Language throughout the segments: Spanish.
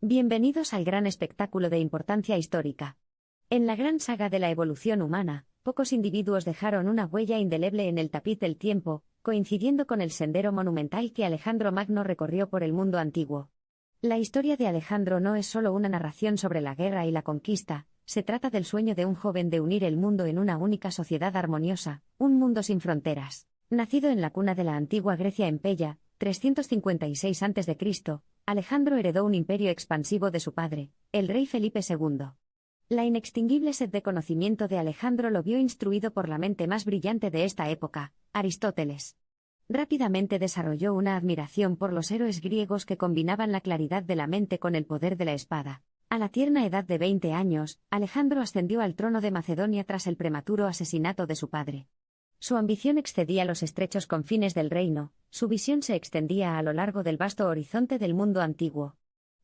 Bienvenidos al gran espectáculo de importancia histórica. En la gran saga de la evolución humana, pocos individuos dejaron una huella indeleble en el tapiz del tiempo, coincidiendo con el sendero monumental que Alejandro Magno recorrió por el mundo antiguo. La historia de Alejandro no es solo una narración sobre la guerra y la conquista, se trata del sueño de un joven de unir el mundo en una única sociedad armoniosa, un mundo sin fronteras. Nacido en la cuna de la antigua Grecia en Pella, 356 a.C., Alejandro heredó un imperio expansivo de su padre, el rey Felipe II. La inextinguible sed de conocimiento de Alejandro lo vio instruido por la mente más brillante de esta época, Aristóteles. Rápidamente desarrolló una admiración por los héroes griegos que combinaban la claridad de la mente con el poder de la espada. A la tierna edad de 20 años, Alejandro ascendió al trono de Macedonia tras el prematuro asesinato de su padre. Su ambición excedía los estrechos confines del reino, su visión se extendía a lo largo del vasto horizonte del mundo antiguo.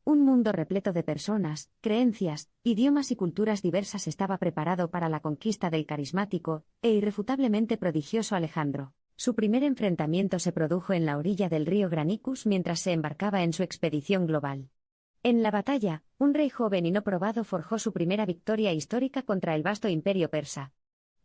Un mundo repleto de personas, creencias, idiomas y culturas diversas estaba preparado para la conquista del carismático e irrefutablemente prodigioso Alejandro. Su primer enfrentamiento se produjo en la orilla del río Granicus mientras se embarcaba en su expedición global. En la batalla, un rey joven y no probado forjó su primera victoria histórica contra el vasto imperio persa.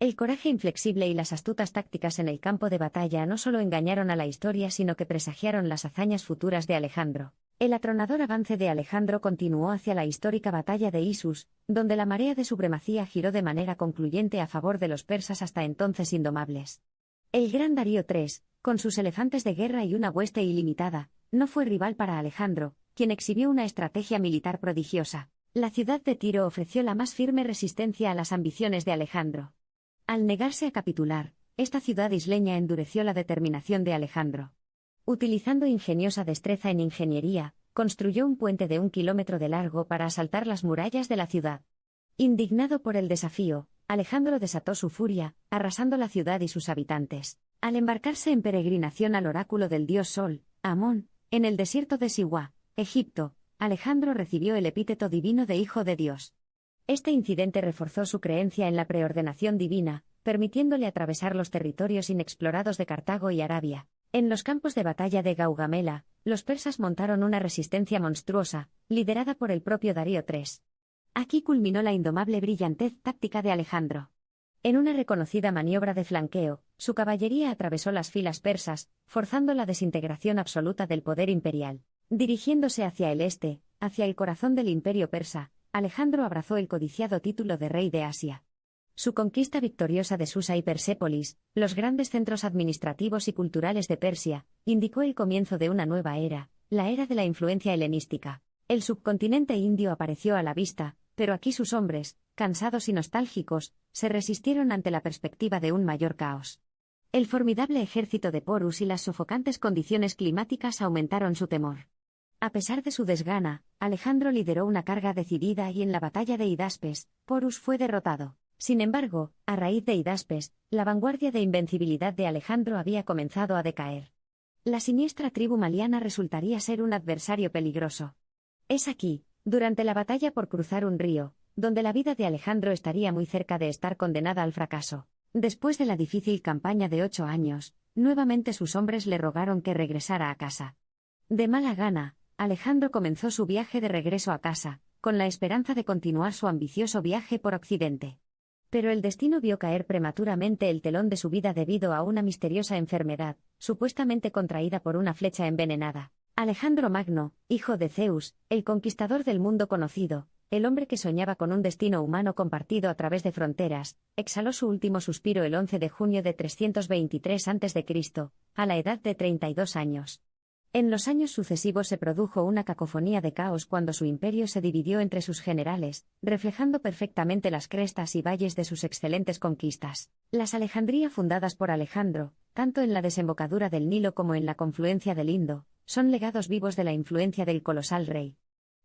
El coraje inflexible y las astutas tácticas en el campo de batalla no solo engañaron a la historia sino que presagiaron las hazañas futuras de Alejandro. El atronador avance de Alejandro continuó hacia la histórica batalla de Isus, donde la marea de supremacía giró de manera concluyente a favor de los persas hasta entonces indomables. El gran Darío III, con sus elefantes de guerra y una hueste ilimitada, no fue rival para Alejandro, quien exhibió una estrategia militar prodigiosa. La ciudad de Tiro ofreció la más firme resistencia a las ambiciones de Alejandro. Al negarse a capitular, esta ciudad isleña endureció la determinación de Alejandro. Utilizando ingeniosa destreza en ingeniería, construyó un puente de 1 kilómetro de largo para asaltar las murallas de la ciudad. Indignado por el desafío, Alejandro desató su furia, arrasando la ciudad y sus habitantes. Al embarcarse en peregrinación al oráculo del dios Sol, Amón, en el desierto de Siwa, Egipto, Alejandro recibió el epíteto divino de Hijo de Dios. Este incidente reforzó su creencia en la preordenación divina, permitiéndole atravesar los territorios inexplorados de Cartago y Arabia. En los campos de batalla de Gaugamela, los persas montaron una resistencia monstruosa, liderada por el propio Darío III. Aquí culminó la indomable brillantez táctica de Alejandro. En una reconocida maniobra de flanqueo, su caballería atravesó las filas persas, forzando la desintegración absoluta del poder imperial. Dirigiéndose hacia el este, hacia el corazón del imperio persa, Alejandro abrazó el codiciado título de rey de Asia. Su conquista victoriosa de Susa y Persépolis, los grandes centros administrativos y culturales de Persia, indicó el comienzo de una nueva era, la era de la influencia helenística. El subcontinente indio apareció a la vista, pero aquí sus hombres, cansados y nostálgicos, se resistieron ante la perspectiva de un mayor caos. El formidable ejército de Porus y las sofocantes condiciones climáticas aumentaron su temor. A pesar de su desgana, Alejandro lideró una carga decidida y en la batalla de Hidaspes, Porus fue derrotado. Sin embargo, a raíz de Hidaspes, la vanguardia de invencibilidad de Alejandro había comenzado a decaer. La siniestra tribu maliana resultaría ser un adversario peligroso. Es aquí, durante la batalla por cruzar un río, donde la vida de Alejandro estaría muy cerca de estar condenada al fracaso. Después de la difícil campaña de 8 años, nuevamente sus hombres le rogaron que regresara a casa. De mala gana, Alejandro comenzó su viaje de regreso a casa, con la esperanza de continuar su ambicioso viaje por Occidente. Pero el destino vio caer prematuramente el telón de su vida debido a una misteriosa enfermedad, supuestamente contraída por una flecha envenenada. Alejandro Magno, hijo de Zeus, el conquistador del mundo conocido, el hombre que soñaba con un destino humano compartido a través de fronteras, exhaló su último suspiro el 11 de junio de 323 a.C., a la edad de 32 años. En los años sucesivos se produjo una cacofonía de caos cuando su imperio se dividió entre sus generales, reflejando perfectamente las crestas y valles de sus excelentes conquistas. Las Alejandría fundadas por Alejandro, tanto en la desembocadura del Nilo como en la confluencia del Indo, son legados vivos de la influencia del colosal rey.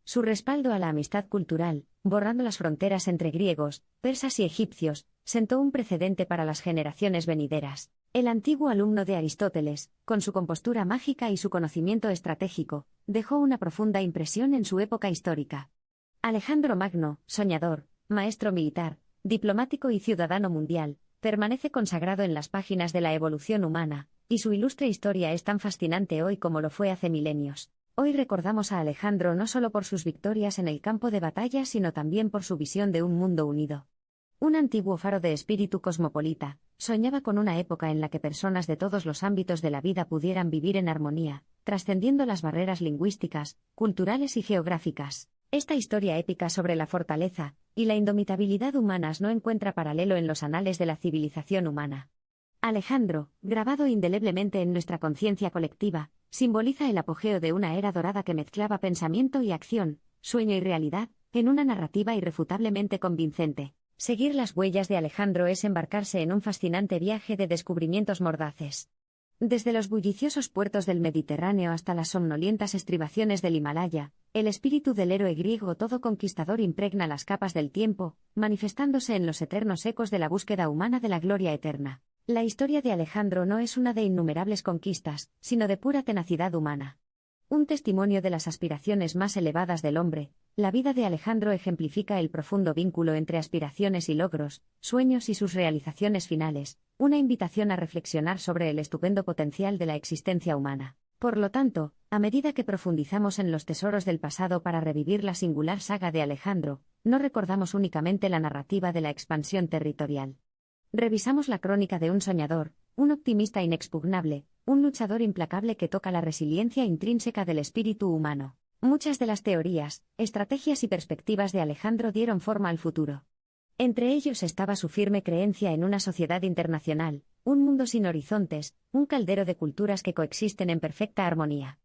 Su respaldo a la amistad cultural, borrando las fronteras entre griegos, persas y egipcios, sentó un precedente para las generaciones venideras. El antiguo alumno de Aristóteles, con su compostura mágica y su conocimiento estratégico, dejó una profunda impresión en su época histórica. Alejandro Magno, soñador, maestro militar, diplomático y ciudadano mundial, permanece consagrado en las páginas de la evolución humana, y su ilustre historia es tan fascinante hoy como lo fue hace milenios. Hoy recordamos a Alejandro no solo por sus victorias en el campo de batalla, sino también por su visión de un mundo unido. Un antiguo faro de espíritu cosmopolita, soñaba con una época en la que personas de todos los ámbitos de la vida pudieran vivir en armonía, trascendiendo las barreras lingüísticas, culturales y geográficas. Esta historia épica sobre la fortaleza y la indomitabilidad humanas no encuentra paralelo en los anales de la civilización humana. Alejandro, grabado indeleblemente en nuestra conciencia colectiva, simboliza el apogeo de una era dorada que mezclaba pensamiento y acción, sueño y realidad, en una narrativa irrefutablemente convincente. Seguir las huellas de Alejandro es embarcarse en un fascinante viaje de descubrimientos mordaces. Desde los bulliciosos puertos del Mediterráneo hasta las somnolientas estribaciones del Himalaya, el espíritu del héroe griego todo conquistador impregna las capas del tiempo, manifestándose en los eternos ecos de la búsqueda humana de la gloria eterna. La historia de Alejandro no es una de innumerables conquistas, sino de pura tenacidad humana. Un testimonio de las aspiraciones más elevadas del hombre, la vida de Alejandro ejemplifica el profundo vínculo entre aspiraciones y logros, sueños y sus realizaciones finales, una invitación a reflexionar sobre el estupendo potencial de la existencia humana. Por lo tanto, a medida que profundizamos en los tesoros del pasado para revivir la singular saga de Alejandro, no recordamos únicamente la narrativa de la expansión territorial. Revisamos la crónica de un soñador, un optimista inexpugnable, un luchador implacable que toca la resiliencia intrínseca del espíritu humano. Muchas de las teorías, estrategias y perspectivas de Alejandro dieron forma al futuro. Entre ellos estaba su firme creencia en una sociedad internacional, un mundo sin horizontes, un caldero de culturas que coexisten en perfecta armonía.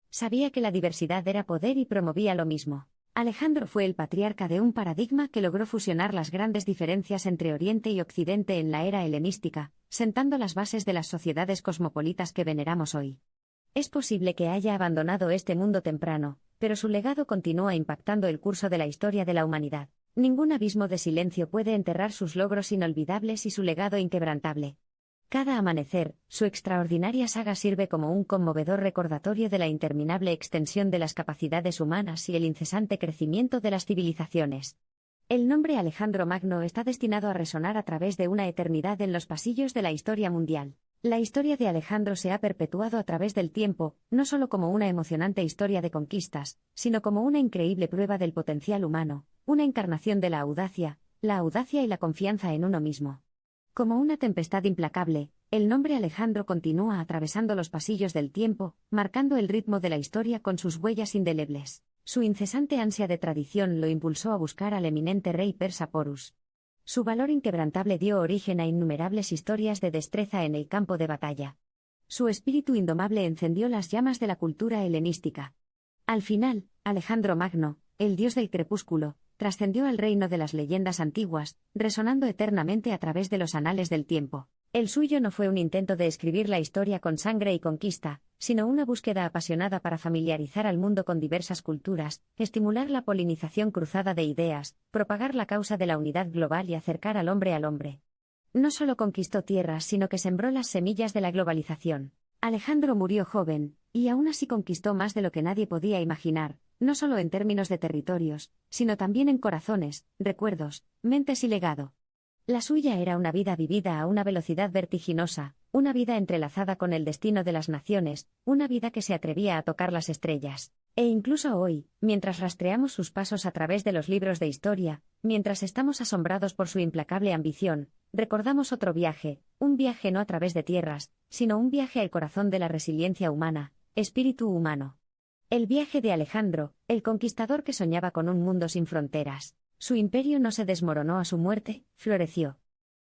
Sabía que la diversidad era poder y promovía lo mismo. Alejandro fue el patriarca de un paradigma que logró fusionar las grandes diferencias entre Oriente y Occidente en la era helenística, sentando las bases de las sociedades cosmopolitas que veneramos hoy. Es posible que haya abandonado este mundo temprano, pero su legado continúa impactando el curso de la historia de la humanidad. Ningún abismo de silencio puede enterrar sus logros inolvidables y su legado inquebrantable. Cada amanecer, su extraordinaria saga sirve como un conmovedor recordatorio de la interminable extensión de las capacidades humanas y el incesante crecimiento de las civilizaciones. El nombre Alejandro Magno está destinado a resonar a través de una eternidad en los pasillos de la historia mundial. La historia de Alejandro se ha perpetuado a través del tiempo, no solo como una emocionante historia de conquistas, sino como una increíble prueba del potencial humano, una encarnación de la audacia y la confianza en uno mismo. Como una tempestad implacable, el nombre Alejandro continúa atravesando los pasillos del tiempo, marcando el ritmo de la historia con sus huellas indelebles. Su incesante ansia de tradición lo impulsó a buscar al eminente rey persa Porus. Su valor inquebrantable dio origen a innumerables historias de destreza en el campo de batalla. Su espíritu indomable encendió las llamas de la cultura helenística. Al final, Alejandro Magno, el dios del crepúsculo, trascendió al reino de las leyendas antiguas, resonando eternamente a través de los anales del tiempo. El suyo no fue un intento de escribir la historia con sangre y conquista, sino una búsqueda apasionada para familiarizar al mundo con diversas culturas, estimular la polinización cruzada de ideas, propagar la causa de la unidad global y acercar al hombre al hombre. No solo conquistó tierras, sino que sembró las semillas de la globalización. Alejandro murió joven, y aún así conquistó más de lo que nadie podía imaginar, no solo en términos de territorios, sino también en corazones, recuerdos, mentes y legado. La suya era una vida vivida a una velocidad vertiginosa, una vida entrelazada con el destino de las naciones, una vida que se atrevía a tocar las estrellas. E incluso hoy, mientras rastreamos sus pasos a través de los libros de historia, mientras estamos asombrados por su implacable ambición, recordamos otro viaje, un viaje no a través de tierras, sino un viaje al corazón de la resiliencia humana, espíritu humano. El viaje de Alejandro, el conquistador que soñaba con un mundo sin fronteras. Su imperio no se desmoronó a su muerte, floreció.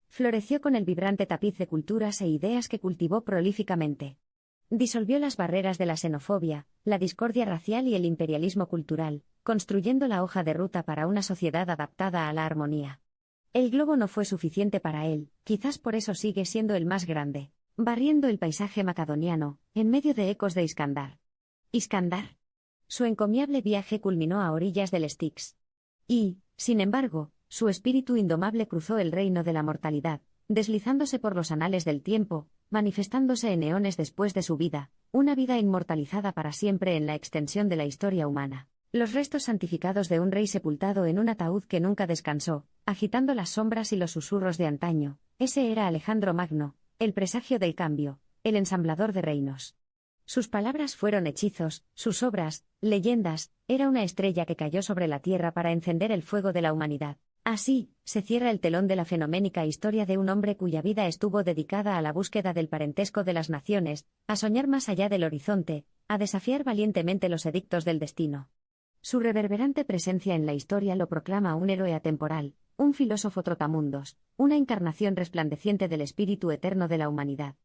Floreció con el vibrante tapiz de culturas e ideas que cultivó prolíficamente. Disolvió las barreras de la xenofobia, la discordia racial y el imperialismo cultural, construyendo la hoja de ruta para una sociedad adaptada a la armonía. El globo no fue suficiente para él, quizás por eso sigue siendo el más grande, barriendo el paisaje macedoniano, en medio de ecos de Iskandar. Iskandar. Su encomiable viaje culminó a orillas del Styx. Y, sin embargo, su espíritu indomable cruzó el reino de la mortalidad, deslizándose por los anales del tiempo, manifestándose en eones después de su vida, una vida inmortalizada para siempre en la extensión de la historia humana. Los restos santificados de un rey sepultado en un ataúd que nunca descansó, agitando las sombras y los susurros de antaño, ese era Alejandro Magno, el presagio del cambio, el ensamblador de reinos. Sus palabras fueron hechizos, sus obras, leyendas, era una estrella que cayó sobre la tierra para encender el fuego de la humanidad. Así, se cierra el telón de la fenoménica historia de un hombre cuya vida estuvo dedicada a la búsqueda del parentesco de las naciones, a soñar más allá del horizonte, a desafiar valientemente los edictos del destino. Su reverberante presencia en la historia lo proclama un héroe atemporal, un filósofo trotamundos, una encarnación resplandeciente del espíritu eterno de la humanidad.